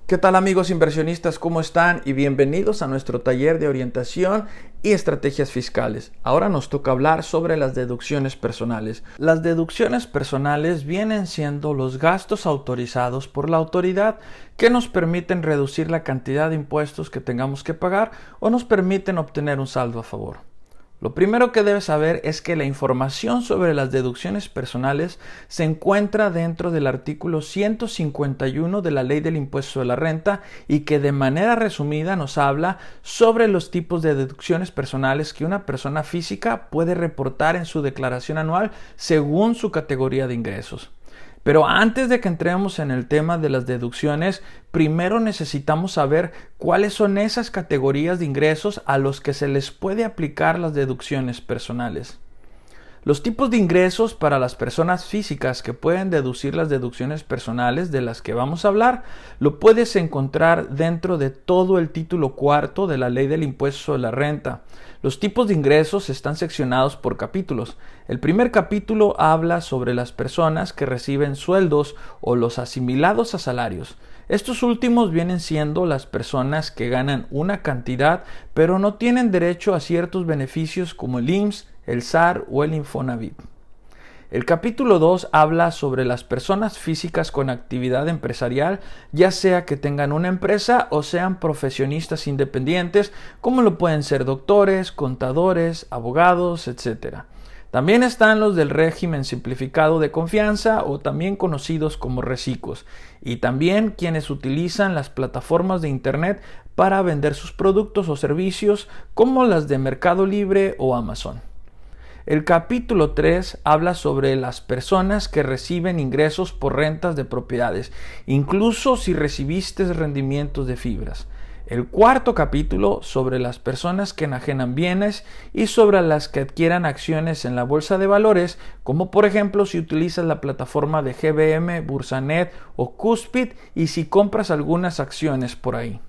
¿Qué tal amigos inversionistas? ¿Cómo están? Y bienvenidos a nuestro taller de orientación y estrategias fiscales. Ahora nos toca hablar sobre las deducciones personales. Las deducciones personales vienen siendo los gastos autorizados por la autoridad que nos permiten reducir la cantidad de impuestos que tengamos que pagar o nos permiten obtener un saldo a favor. Lo primero que debes saber es que la información sobre las deducciones personales se encuentra dentro del artículo 151 de la Ley del Impuesto de la Renta y que de manera resumida nos habla sobre los tipos de deducciones personales que una persona física puede reportar en su declaración anual según su categoría de ingresos. Pero antes de que entremos en el tema de las deducciones, primero necesitamos saber cuáles son esas categorías de ingresos a los que se les puede aplicar las deducciones personales. Los tipos de ingresos para las personas físicas que pueden deducir las deducciones personales de las que vamos a hablar, lo puedes encontrar dentro de todo el título cuarto de la Ley del Impuesto de la Renta. Los tipos de ingresos están seccionados por capítulos. El primer capítulo habla sobre las personas que reciben sueldos o los asimilados a salarios. Estos últimos vienen siendo las personas que ganan una cantidad pero no tienen derecho a ciertos beneficios como el IMSS, el SAR o el Infonavit. El capítulo 2 habla sobre las personas físicas con actividad empresarial, ya sea que tengan una empresa o sean profesionistas independientes, como lo pueden ser doctores, contadores, abogados, etc. También están los del régimen simplificado de confianza o también conocidos como recicos, y también quienes utilizan las plataformas de internet para vender sus productos o servicios como las de Mercado Libre o Amazon. El capítulo 3 habla sobre las personas que reciben ingresos por rentas de propiedades, incluso si recibiste rendimientos de fibras. El cuarto capítulo sobre las personas que enajenan bienes y sobre las que adquieran acciones en la bolsa de valores, como por ejemplo si utilizas la plataforma de GBM, Bursanet o Cuspid y si compras algunas acciones por ahí.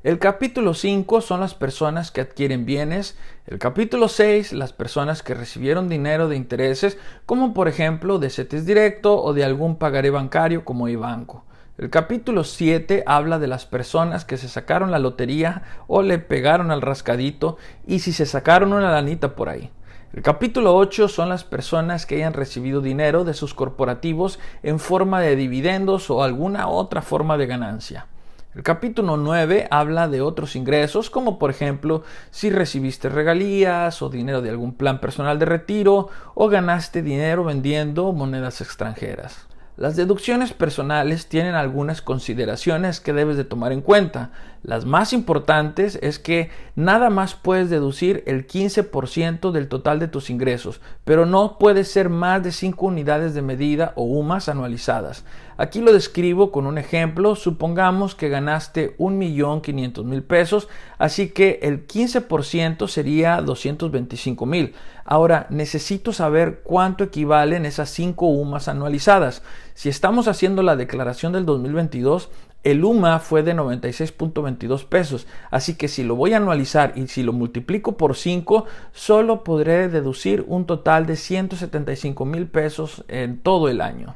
El capítulo 5 son las personas que adquieren bienes. El capítulo 6, las personas que recibieron dinero de intereses, como por ejemplo de CETES directo o de algún pagaré bancario como iBanco. El capítulo 7 habla de las personas que se sacaron la lotería o le pegaron al rascadito y si se sacaron una lanita por ahí. El capítulo 8 son las personas que hayan recibido dinero de sus corporativos en forma de dividendos o alguna otra forma de ganancia. El capítulo 9 habla de otros ingresos, como por ejemplo si recibiste regalías o dinero de algún plan personal de retiro o ganaste dinero vendiendo monedas extranjeras. Las deducciones personales tienen algunas consideraciones que debes de tomar en cuenta. Las más importantes es que nada más puedes deducir el 15% del total de tus ingresos, pero no puede ser más de 5 unidades de medida o UMAS anualizadas. Aquí lo describo con un ejemplo. Supongamos que ganaste 1.500.000 pesos, así que el 15% sería 225.000. Ahora necesito saber cuánto equivalen esas 5 UMAS anualizadas. Si estamos haciendo la declaración del 2022, el UMA fue de 96.22 pesos, así que si lo voy a anualizar y si lo multiplico por 5, solo podré deducir un total de 175.000 pesos en todo el año.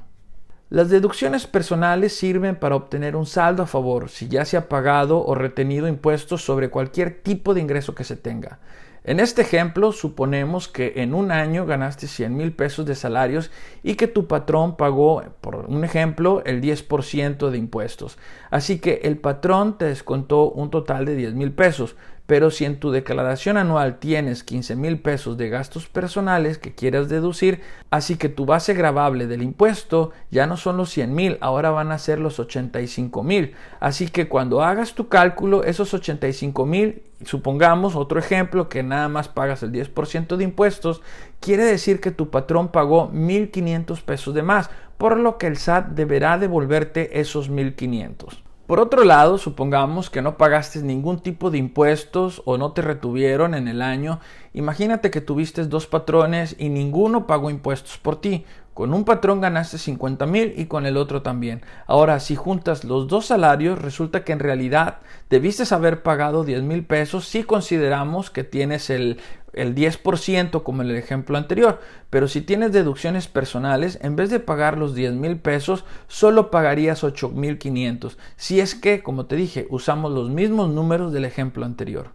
Las deducciones personales sirven para obtener un saldo a favor si ya se ha pagado o retenido impuestos sobre cualquier tipo de ingreso que se tenga. En este ejemplo, suponemos que en un año ganaste 100,000 pesos de salarios y que tu patrón pagó, por un ejemplo, el 10% de impuestos. Así que el patrón te descontó un total de 10,000 pesos. Pero si en tu declaración anual tienes 15,000 pesos de gastos personales que quieras deducir, así que tu base gravable del impuesto ya no son los 100,000, ahora van a ser los 85,000. Así que cuando hagas tu cálculo, esos 85,000, supongamos otro ejemplo que nada más pagas el 10% de impuestos, quiere decir que tu patrón pagó 1,500 pesos de más, por lo que el SAT deberá devolverte esos 1,500. Por otro lado, supongamos que no pagaste ningún tipo de impuestos o no te retuvieron en el año. Imagínate que tuviste dos patrones y ninguno pagó impuestos por ti. Con un patrón ganaste 50,000 y con el otro también. Ahora, si juntas los dos salarios, resulta que en realidad debiste haber pagado 10,000 pesos si consideramos que tienes el el 10% como en el ejemplo anterior, pero si tienes deducciones personales, en vez de pagar los 10,000 pesos, solo pagarías 8,500, si es que, como te dije, usamos los mismos números del ejemplo anterior.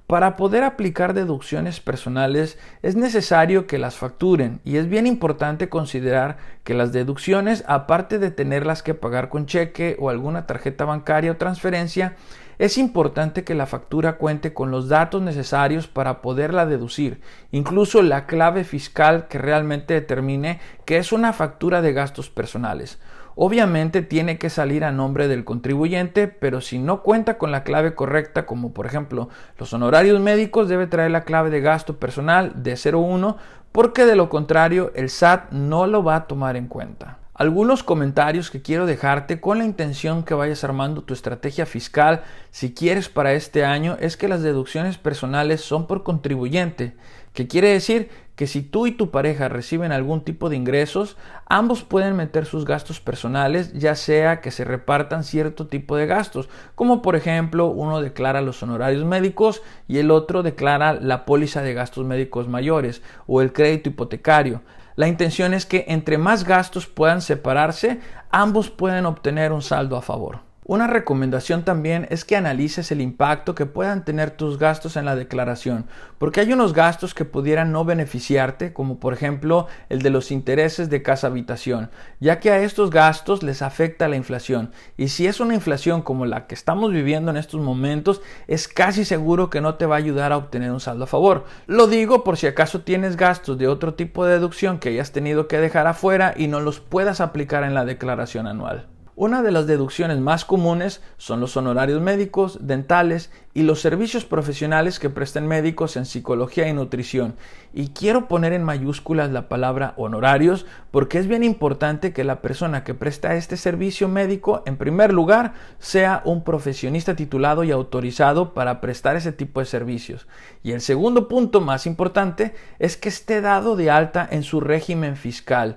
Para poder aplicar deducciones personales es necesario que las facturen y es bien importante considerar que las deducciones, aparte de tenerlas que pagar con cheque o alguna tarjeta bancaria o transferencia, es importante que la factura cuente con los datos necesarios para poderla deducir, incluso la clave fiscal que realmente determine que es una factura de gastos personales. Obviamente tiene que salir a nombre del contribuyente, pero si no cuenta con la clave correcta, como por ejemplo los honorarios médicos, debe traer la clave de gasto personal de 01, porque de lo contrario el SAT no lo va a tomar en cuenta. Algunos comentarios que quiero dejarte con la intención que vayas armando tu estrategia fiscal si quieres para este año es que las deducciones personales son por contribuyente, que quiere decir que si tú y tu pareja reciben algún tipo de ingresos, ambos pueden meter sus gastos personales, ya sea que se repartan cierto tipo de gastos, como por ejemplo uno declara los honorarios médicos y el otro declara la póliza de gastos médicos mayores o el crédito hipotecario. La intención es que entre más gastos puedan separarse, ambos pueden obtener un saldo a favor. Una recomendación también es que analices el impacto que puedan tener tus gastos en la declaración, porque hay unos gastos que pudieran no beneficiarte, como por ejemplo el de los intereses de casa habitación, ya que a estos gastos les afecta la inflación, y si es una inflación como la que estamos viviendo en estos momentos, es casi seguro que no te va a ayudar a obtener un saldo a favor. Lo digo por si acaso tienes gastos de otro tipo de deducción que hayas tenido que dejar afuera y no los puedas aplicar en la declaración anual. Una de las deducciones más comunes son los honorarios médicos, dentales y los servicios profesionales que presten médicos en psicología y nutrición. Y quiero poner en mayúsculas la palabra honorarios porque es bien importante que la persona que presta este servicio médico, en primer lugar, sea un profesionista titulado y autorizado para prestar ese tipo de servicios. Y el segundo punto más importante es que esté dado de alta en su régimen fiscal.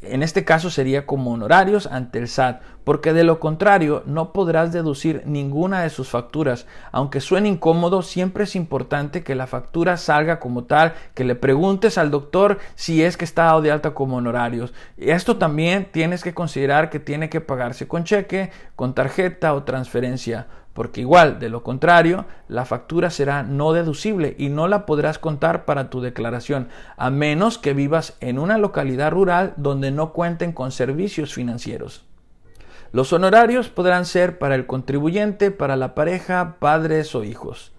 En este caso sería como honorarios ante el SAT, porque de lo contrario no podrás deducir ninguna de sus facturas. Aunque suene incómodo, siempre es importante que la factura salga como tal, que le preguntes al doctor si es que está dado de alta como honorarios. Y esto también tienes que considerar que tiene que pagarse con cheque, con tarjeta o transferencia, porque igual, de lo contrario, la factura será no deducible y no la podrás contar para tu declaración, a menos que vivas en una localidad rural donde no cuenten con servicios financieros. Los honorarios podrán ser para el contribuyente, para la pareja, padres o hijos.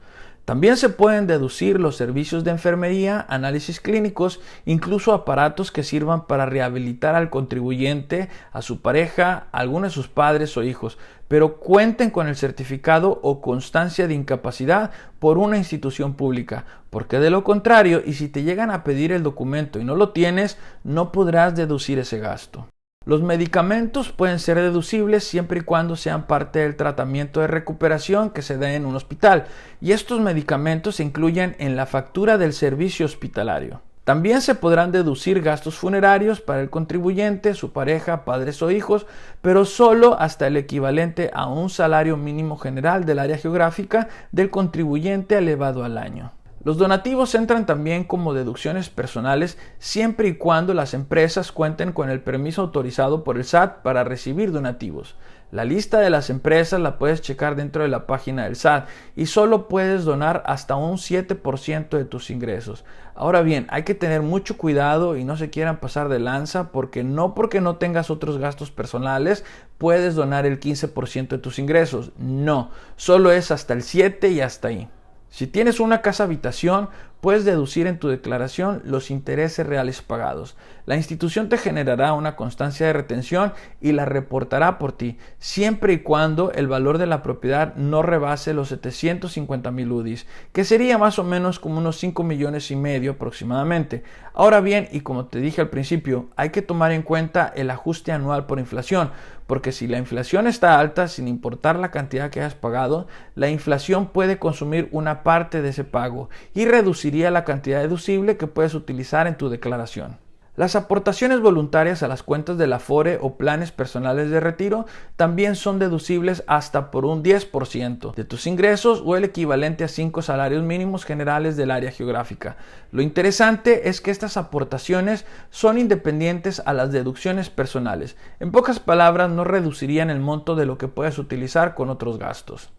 También se pueden deducir los servicios de enfermería, análisis clínicos, incluso aparatos que sirvan para rehabilitar al contribuyente, a su pareja, a alguno de sus padres o hijos, pero cuenten con el certificado o constancia de incapacidad por una institución pública, porque de lo contrario, y si te llegan a pedir el documento y no lo tienes, no podrás deducir ese gasto. Los medicamentos pueden ser deducibles siempre y cuando sean parte del tratamiento de recuperación que se da en un hospital, y estos medicamentos se incluyen en la factura del servicio hospitalario. También se podrán deducir gastos funerarios para el contribuyente, su pareja, padres o hijos, pero solo hasta el equivalente a un salario mínimo general del área geográfica del contribuyente elevado al año. Los donativos entran también como deducciones personales siempre y cuando las empresas cuenten con el permiso autorizado por el SAT para recibir donativos. La lista de las empresas la puedes checar dentro de la página del SAT y solo puedes donar hasta un 7% de tus ingresos. Ahora bien, hay que tener mucho cuidado y no se quieran pasar de lanza porque no tengas otros gastos personales puedes donar el 15% de tus ingresos. No, solo es hasta el 7% y hasta ahí. Si tienes una casa habitación, puedes deducir en tu declaración los intereses reales pagados. La institución te generará una constancia de retención y la reportará por ti, siempre y cuando el valor de la propiedad no rebase los 750,000 UDIs, que sería más o menos como unos 5,5 millones aproximadamente. Ahora bien, y como te dije al principio, hay que tomar en cuenta el ajuste anual por inflación, porque si la inflación está alta, sin importar la cantidad que hayas pagado, la inflación puede consumir una parte de ese pago y reduciría la cantidad deducible que puedes utilizar en tu declaración. Las aportaciones voluntarias a las cuentas del Afore o planes personales de retiro también son deducibles hasta por un 10% de tus ingresos o el equivalente a 5 salarios mínimos generales del área geográfica. Lo interesante es que estas aportaciones son independientes a las deducciones personales. En pocas palabras, no reducirían el monto de lo que puedes utilizar con otros gastos.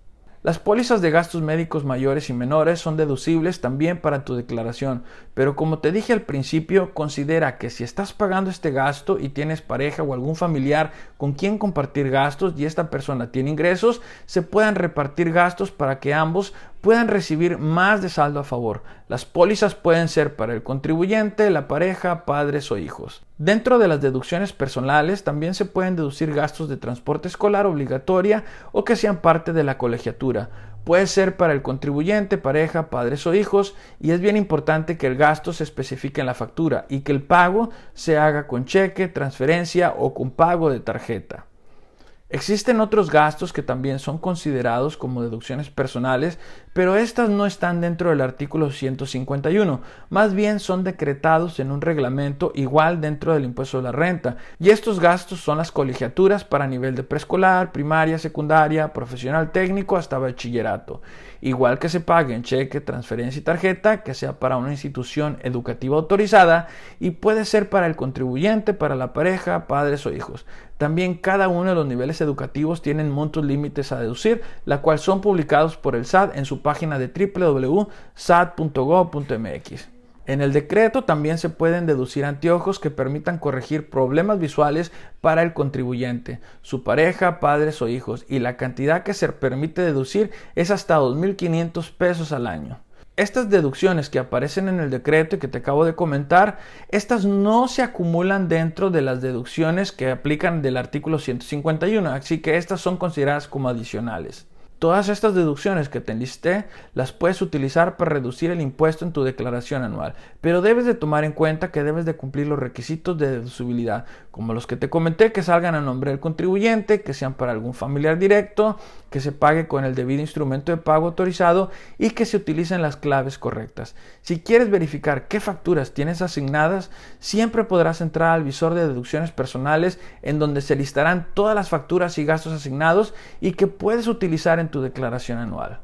Las pólizas de gastos médicos mayores y menores son deducibles también para tu declaración, pero como te dije al principio, considera que si estás pagando este gasto y tienes pareja o algún familiar con quien compartir gastos y esta persona tiene ingresos, se puedan repartir gastos para que ambos puedan recibir más de saldo a favor. Las pólizas pueden ser para el contribuyente, la pareja, padres o hijos. Dentro de las deducciones personales también se pueden deducir gastos de transporte escolar obligatoria o que sean parte de la colegiatura. Puede ser para el contribuyente, pareja, padres o hijos, y es bien importante que el gasto se especifique en la factura y que el pago se haga con cheque, transferencia o con pago de tarjeta. Existen otros gastos que también son considerados como deducciones personales, pero estas no están dentro del artículo 151, más bien son decretados en un reglamento igual dentro del impuesto de la renta, y estos gastos son las colegiaturas para nivel de preescolar, primaria, secundaria, profesional técnico hasta bachillerato, igual que se pague en cheque, transferencia y tarjeta, que sea para una institución educativa autorizada, y puede ser para el contribuyente, para la pareja, padres o hijos. También cada uno de los niveles educativos tienen montos límites a deducir, la cual son publicados por el SAT en su página de www.sat.gov.mx. En el decreto también se pueden deducir anteojos que permitan corregir problemas visuales para el contribuyente, su pareja, padres o hijos, y la cantidad que se permite deducir es hasta 2.500 pesos al año. Estas deducciones que aparecen en el decreto y que te acabo de comentar, estas no se acumulan dentro de las deducciones que aplican del artículo 151, así que estas son consideradas como adicionales. Todas estas deducciones que te enlisté las puedes utilizar para reducir el impuesto en tu declaración anual, pero debes de tomar en cuenta que debes de cumplir los requisitos de deducibilidad, como los que te comenté, que salgan a nombre del contribuyente, que sean para algún familiar directo, que se pague con el debido instrumento de pago autorizado y que se utilicen las claves correctas. Si quieres verificar qué facturas tienes asignadas, siempre podrás entrar al visor de deducciones personales en donde se listarán todas las facturas y gastos asignados y que puedes utilizar en tu declaración anual.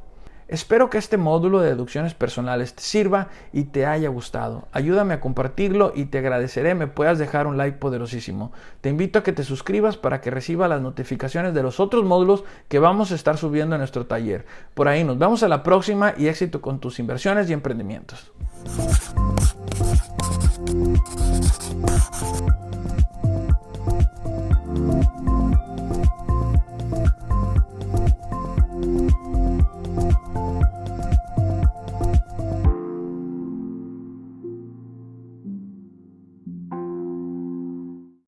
Espero que este módulo de deducciones personales te sirva y te haya gustado. Ayúdame a compartirlo y te agradeceré me puedas dejar un like poderosísimo. Te invito a que te suscribas para que reciba las notificaciones de los otros módulos que vamos a estar subiendo en nuestro taller. Por ahí nos vemos a la próxima y éxito con tus inversiones y emprendimientos.